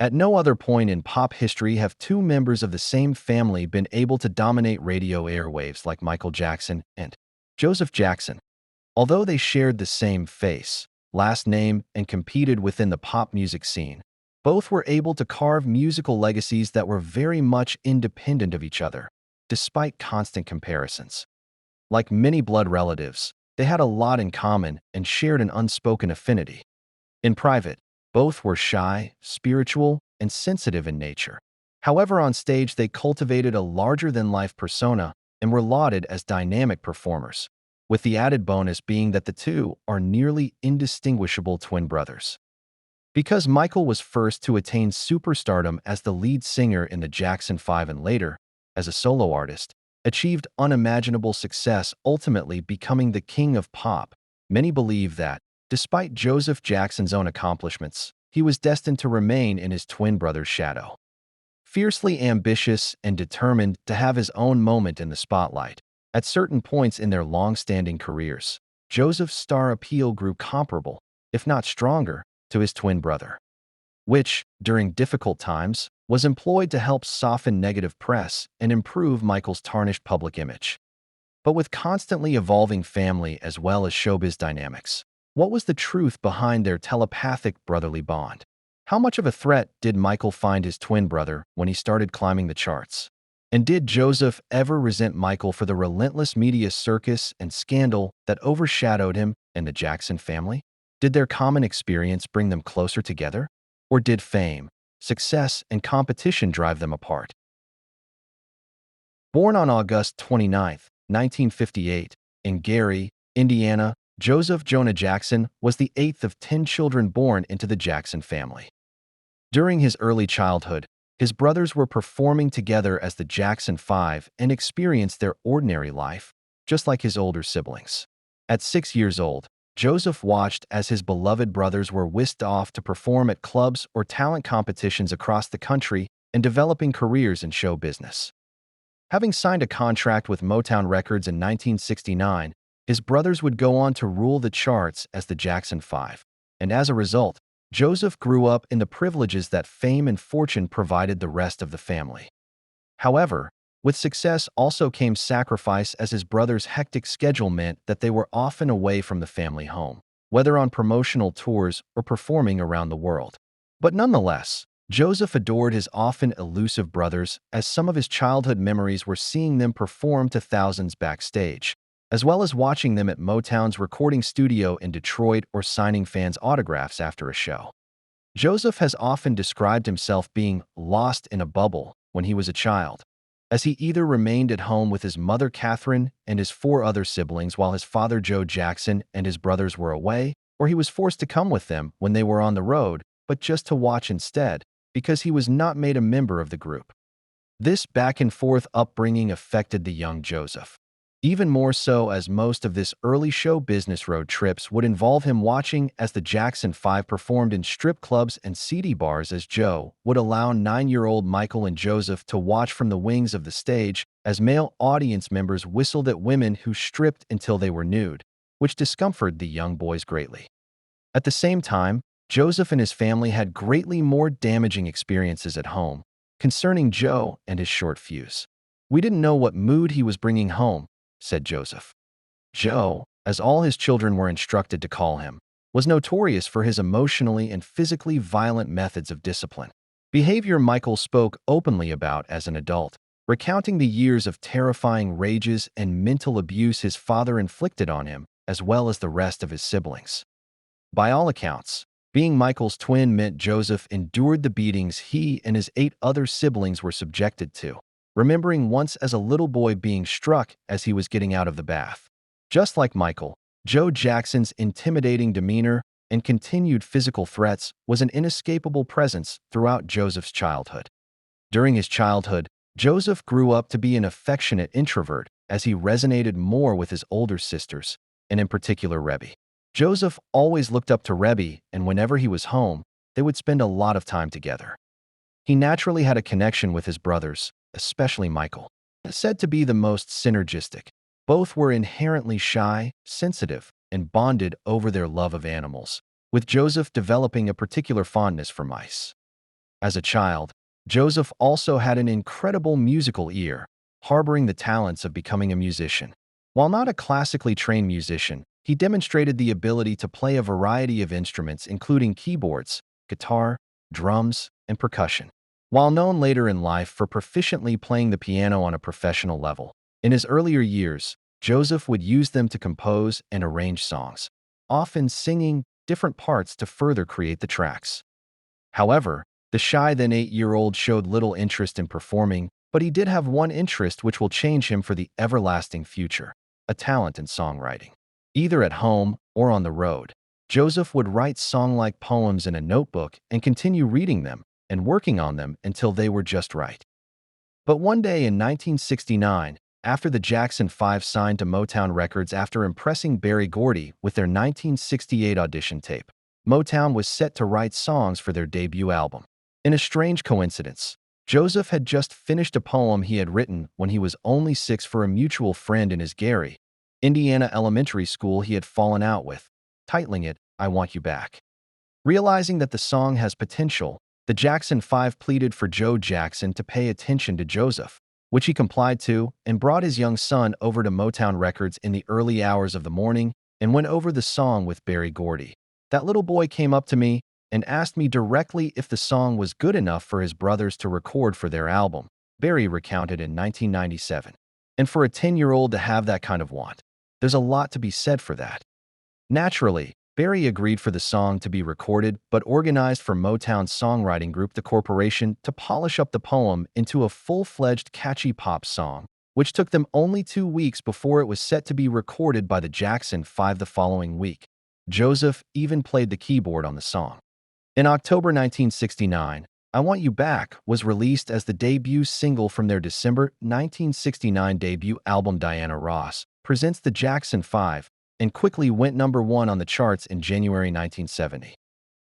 At no other point in pop history have two members of the same family been able to dominate radio airwaves like Michael Jackson and Joseph Jackson. Although they shared the same face, last name, and competed within the pop music scene, both were able to carve musical legacies that were very much independent of each other, despite constant comparisons. Like many blood relatives, they had a lot in common and shared an unspoken affinity. In private, both were shy, spiritual, and sensitive in nature. However, on stage they cultivated a larger-than-life persona and were lauded as dynamic performers, with the added bonus being that the two are nearly indistinguishable twin brothers. Because Michael was first to attain superstardom as the lead singer in the Jackson 5 and later, as a solo artist, achieved unimaginable success, ultimately becoming the king of pop, many believe that, despite Joseph Jackson's own accomplishments, he was destined to remain in his twin brother's shadow. Fiercely ambitious and determined to have his own moment in the spotlight, at certain points in their long-standing careers, Joseph's star appeal grew comparable, if not stronger, to his twin brother, which, during difficult times, was employed to help soften negative press and improve Michael's tarnished public image. But with constantly evolving family as well as showbiz dynamics, what was the truth behind their telepathic brotherly bond? How much of a threat did Michael find his twin brother when he started climbing the charts? And did Joseph ever resent Michael for the relentless media circus and scandal that overshadowed him and the Jackson family? Did their common experience bring them closer together? Or did fame, success, and competition drive them apart? Born on August 29, 1958, in Gary, Indiana, Joseph Jonah Jackson was the eighth of 10 children born into the Jackson family. During his early childhood, his brothers were performing together as the Jackson 5 and experienced their ordinary life, just like his older siblings. At 6 years old, Joseph watched as his beloved brothers were whisked off to perform at clubs or talent competitions across the country and developing careers in show business. Having signed a contract with Motown Records in 1969, his brothers would go on to rule the charts as the Jackson 5, and as a result, Joseph grew up in the privileges that fame and fortune provided the rest of the family. However, with success also came sacrifice, as his brothers' hectic schedule meant that they were often away from the family home, whether on promotional tours or performing around the world. But nonetheless, Joseph adored his often elusive brothers, as some of his childhood memories were seeing them perform to thousands backstage, as well as watching them at Motown's recording studio in Detroit or signing fans' autographs after a show. Joseph has often described himself being lost in a bubble when he was a child, as he either remained at home with his mother Catherine and his 4 other siblings while his father Joe Jackson and his brothers were away, or he was forced to come with them when they were on the road, but just to watch instead, because he was not made a member of the group. This back-and-forth upbringing affected the young Joseph, even more so as most of this early show business road trips would involve him watching as the Jackson 5 performed in strip clubs and seedy bars, as Joe would allow 9-year-old Michael and Joseph to watch from the wings of the stage as male audience members whistled at women who stripped until they were nude, which discomforted the young boys greatly. At the same time, Joseph and his family had greatly more damaging experiences at home concerning Joe and his short fuse. "We didn't know what mood he was bringing home," said Joseph. Joe, as all his children were instructed to call him, was notorious for his emotionally and physically violent methods of discipline, behavior Michael spoke openly about as an adult, recounting the years of terrifying rages and mental abuse his father inflicted on him, as well as the rest of his siblings. By all accounts, being Michael's twin meant Joseph endured the beatings he and his 8 other siblings were subjected to, remembering once as a little boy being struck as he was getting out of the bath. Just like Michael, Joe Jackson's intimidating demeanor and continued physical threats was an inescapable presence throughout Joseph's childhood. During his childhood, Joseph grew up to be an affectionate introvert as he resonated more with his older sisters, and in particular Rebbe. Joseph always looked up to Rebbe, and whenever he was home, they would spend a lot of time together. He naturally had a connection with his brothers, especially Michael, said to be the most synergistic. Both were inherently shy, sensitive, and bonded over their love of animals, with Joseph developing a particular fondness for mice. As a child, Joseph also had an incredible musical ear, harboring the talents of becoming a musician. While not a classically trained musician, he demonstrated the ability to play a variety of instruments including keyboards, guitar, drums, and percussion. While known later in life for proficiently playing the piano on a professional level, in his earlier years, Joseph would use them to compose and arrange songs, often singing different parts to further create the tracks. However, the shy then 8-year-old showed little interest in performing, but he did have one interest which will change him for the everlasting future: a talent in songwriting. Either at home or on the road, Joseph would write song-like poems in a notebook and continue reading them and working on them until they were just right. But one day in 1969, after the Jackson 5 signed to Motown Records after impressing Berry Gordy with their 1968 audition tape, Motown was set to write songs for their debut album. In a strange coincidence, Joseph had just finished a poem he had written when he was only 6 for a mutual friend in his Gary, Indiana elementary school he had fallen out with, titling it, "I Want You Back." Realizing that the song has potential, the Jackson 5 pleaded for Joe Jackson to pay attention to Joseph, which he complied to, and brought his young son over to Motown Records in the early hours of the morning and went over the song with Berry Gordy. That little boy came up to me and asked me directly if the song was good enough for his brothers to record for their album, Berry recounted in 1997. And for a 10-year-old to have that kind of want, there's a lot to be said for that. Naturally, Berry agreed for the song to be recorded but organized for Motown's songwriting group, the Corporation, to polish up the poem into a full-fledged catchy pop song, which took them only 2 weeks before it was set to be recorded by the Jackson 5 the following week. Joseph even played the keyboard on the song. In October 1969, "I Want You Back" was released as the debut single from their December 1969 debut album Diana Ross Presents the Jackson 5, and quickly went #1 on the charts in January 1970.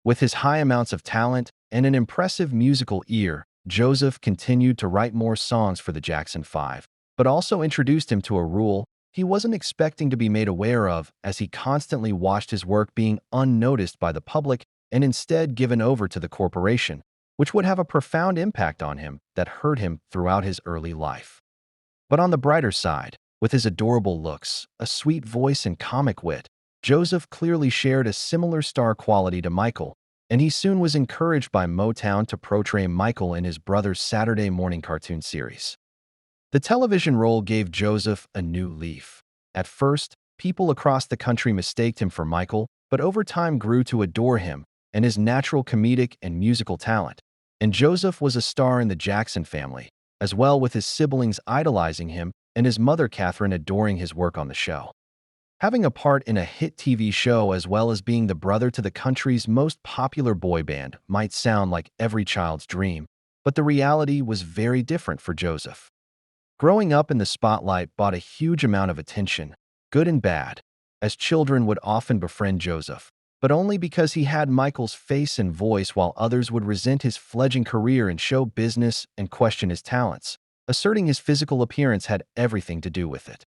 With his high amounts of talent and an impressive musical ear, Joseph continued to write more songs for the Jackson 5, but also introduced him to a rule he wasn't expecting to be made aware of, as he constantly watched his work being unnoticed by the public and instead given over to the Corporation, which would have a profound impact on him that hurt him throughout his early life. But on the brighter side, with his adorable looks, a sweet voice, and comic wit, Joseph clearly shared a similar star quality to Michael, and he soon was encouraged by Motown to portray Michael in his brother's Saturday morning cartoon series. The television role gave Joseph a new leaf. At first, people across the country mistaked him for Michael, but over time grew to adore him and his natural comedic and musical talent. And Joseph was a star in the Jackson family, as well, with his siblings idolizing him and his mother Catherine adoring his work on the show. Having a part in a hit TV show as well as being the brother to the country's most popular boy band might sound like every child's dream, but the reality was very different for Joseph. Growing up in the spotlight brought a huge amount of attention, good and bad, as children would often befriend Joseph, but only because he had Michael's face and voice, while others would resent his fledgling career in show business and question his talents, asserting his physical appearance had everything to do with it.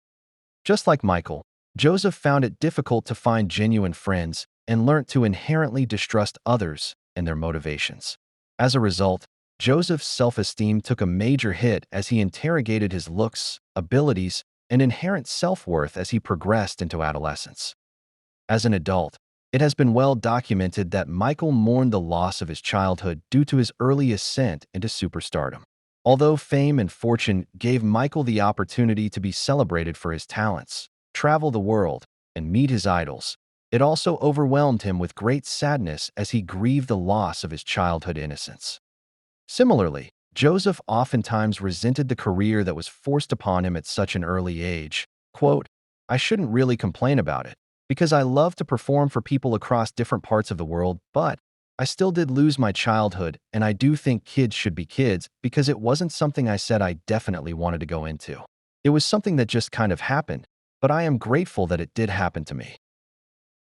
Just like Michael, Joseph found it difficult to find genuine friends and learnt to inherently distrust others and their motivations. As a result, Joseph's self-esteem took a major hit as he interrogated his looks, abilities, and inherent self-worth as he progressed into adolescence. As an adult, it has been well documented that Michael mourned the loss of his childhood due to his early ascent into superstardom. Although fame and fortune gave Michael the opportunity to be celebrated for his talents, travel the world, and meet his idols, it also overwhelmed him with great sadness as he grieved the loss of his childhood innocence. Similarly, Joseph oftentimes resented the career that was forced upon him at such an early age. Quote, "I shouldn't really complain about it, because I love to perform for people across different parts of the world, but I still did lose my childhood, and I do think kids should be kids because it wasn't something I said I definitely wanted to go into. It was something that just kind of happened, but I am grateful that it did happen to me."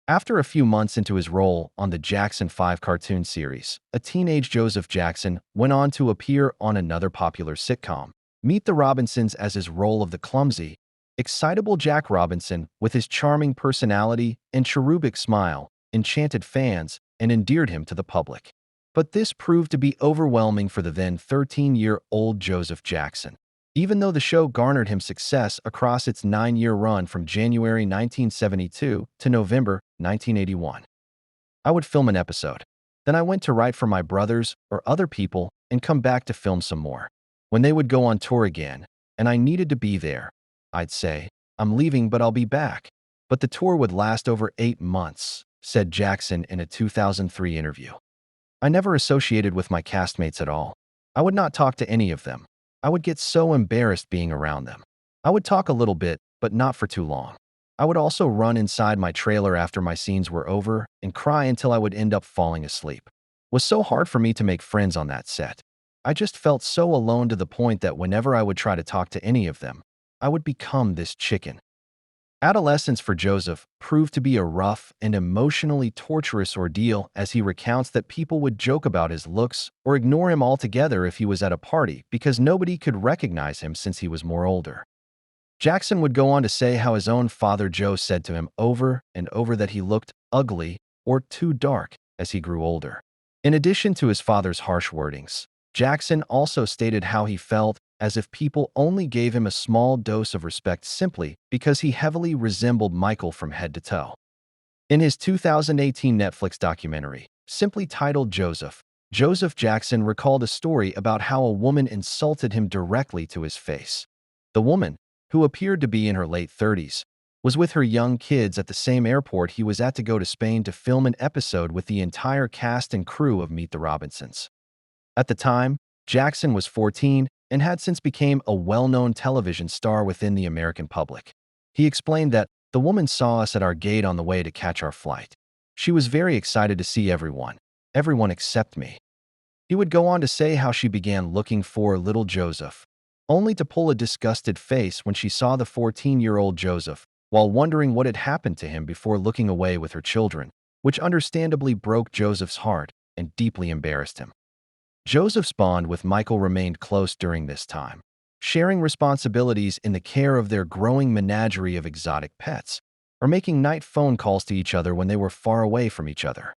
After a few months into his role on the Jackson 5 cartoon series, a teenage Joseph Jackson went on to appear on another popular sitcom, Meet the Robinsons, as his role of the clumsy, excitable Jack Robinson, with his charming personality and cherubic smile, enchanted fans and endeared him to the public. But this proved to be overwhelming for the then 13-year-old Joseph Jackson. Even though the show garnered him success across its 9-year run from January 1972 to November 1981. I would film an episode. Then I went to write for my brothers or other people and come back to film some more. When they would go on tour again, and I needed to be there, I'd say, "I'm leaving, but I'll be back." But the tour would last over 8 months, said Jackson in a 2003 interview. I never associated with my castmates at all. I would not talk to any of them. I would get so embarrassed being around them. I would talk a little bit, but not for too long. I would also run inside my trailer after my scenes were over and cry until I would end up falling asleep. It was so hard for me to make friends on that set. I just felt so alone to the point that whenever I would try to talk to any of them, I would become this chicken. Adolescence for Joseph proved to be a rough and emotionally torturous ordeal, as he recounts that people would joke about his looks or ignore him altogether if he was at a party because nobody could recognize him since he was more older. Jackson would go on to say how his own father Joe said to him over and over that he looked ugly or too dark as he grew older. In addition to his father's harsh wordings, Jackson also stated how he felt as if people only gave him a small dose of respect simply because he heavily resembled Michael from head to toe. In his 2018 Netflix documentary, simply titled Joseph, Joseph Jackson recalled a story about how a woman insulted him directly to his face. The woman, who appeared to be in her late 30s, was with her young kids at the same airport he was at to go to Spain to film an episode with the entire cast and crew of Meet the Robinsons. At the time, Jackson was 14 and had since become a well-known television star within the American public. He explained that the woman saw us at our gate on the way to catch our flight. She was very excited to see everyone except me. He would go on to say how she began looking for little Joseph, only to pull a disgusted face when she saw the 14-year-old Joseph, while wondering what had happened to him before looking away with her children, which understandably broke Joseph's heart and deeply embarrassed him. Joseph's bond with Michael remained close during this time, sharing responsibilities in the care of their growing menagerie of exotic pets, or making night phone calls to each other when they were far away from each other.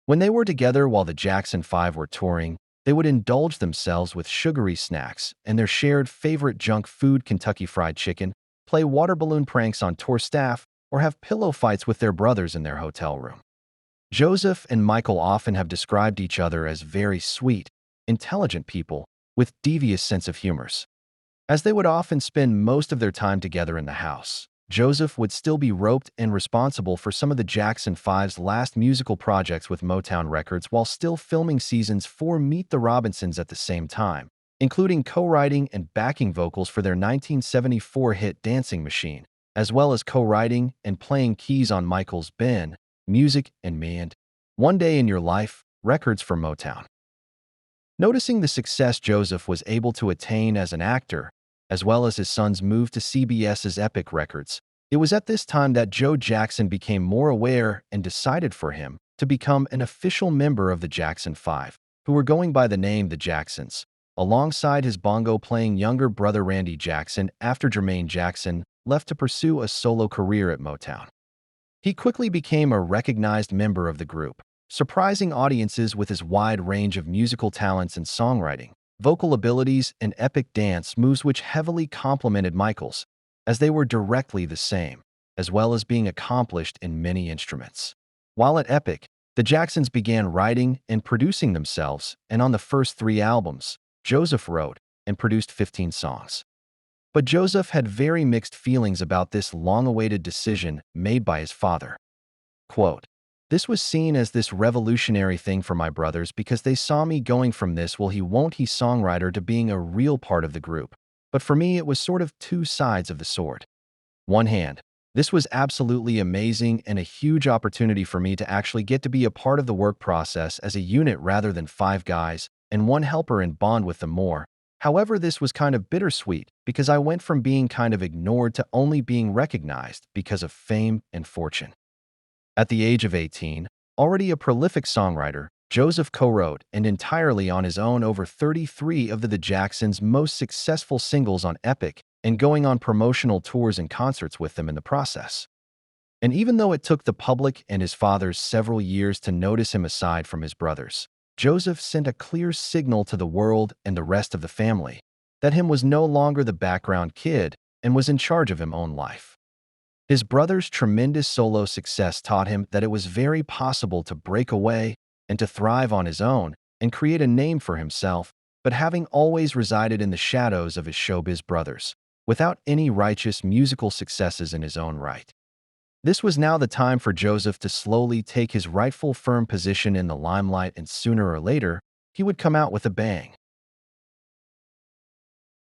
When they were together while the Jackson 5 were touring, they would indulge themselves with sugary snacks and their shared favorite junk food, Kentucky Fried Chicken, play water balloon pranks on tour staff, or have pillow fights with their brothers in their hotel room. Joseph and Michael often have described each other as very sweet, intelligent people with devious sense of humors. As they would often spend most of their time together in the house, Joseph would still be roped and responsible for some of the Jackson 5's last musical projects with Motown Records while still filming seasons 4 Meet the Robinsons at the same time, including co-writing and backing vocals for their 1974 hit Dancing Machine, as well as co-writing and playing keys on Michael's Ben, Music and Me and One Day in Your Life records for Motown. Noticing the success Joseph was able to attain as an actor, as well as his son's move to CBS's Epic Records, it was at this time that Joe Jackson became more aware and decided for him to become an official member of the Jackson 5, who were going by the name The Jacksons, alongside his bongo-playing younger brother Randy Jackson after Jermaine Jackson left to pursue a solo career at Motown. He quickly became a recognized member of the group, surprising audiences with his wide range of musical talents and songwriting, vocal abilities, and epic dance moves which heavily complemented Michael's, as they were directly the same, as well as being accomplished in many instruments. While at Epic, the Jacksons began writing and producing themselves, and on the first 3 albums, Joseph wrote and produced 15 songs. But Joseph had very mixed feelings about this long-awaited decision made by his father. Quote, "This was seen as this revolutionary thing for my brothers because they saw me going from this he songwriter to being a real part of the group. But for me, it was sort of 2 sides of the sword. One hand, this was absolutely amazing and a huge opportunity for me to actually get to be a part of the work process as a unit rather than 5 guys and 1 helper and bond with them more. However, this was kind of bittersweet because I went from being kind of ignored to only being recognized because of fame and fortune." At the age of 18, already a prolific songwriter, Joseph co-wrote and entirely on his own over 33 of the Jacksons' most successful singles on Epic and going on promotional tours and concerts with them in the process. And even though it took the public and his father's several years to notice him aside from his brothers, Joseph sent a clear signal to the world and the rest of the family that him was no longer the background kid and was in charge of his own life. His brother's tremendous solo success taught him that it was very possible to break away and to thrive on his own and create a name for himself, but having always resided in the shadows of his showbiz brothers, without any righteous musical successes in his own right. This was now the time for Joseph to slowly take his rightful firm position in the limelight, and sooner or later, he would come out with a bang.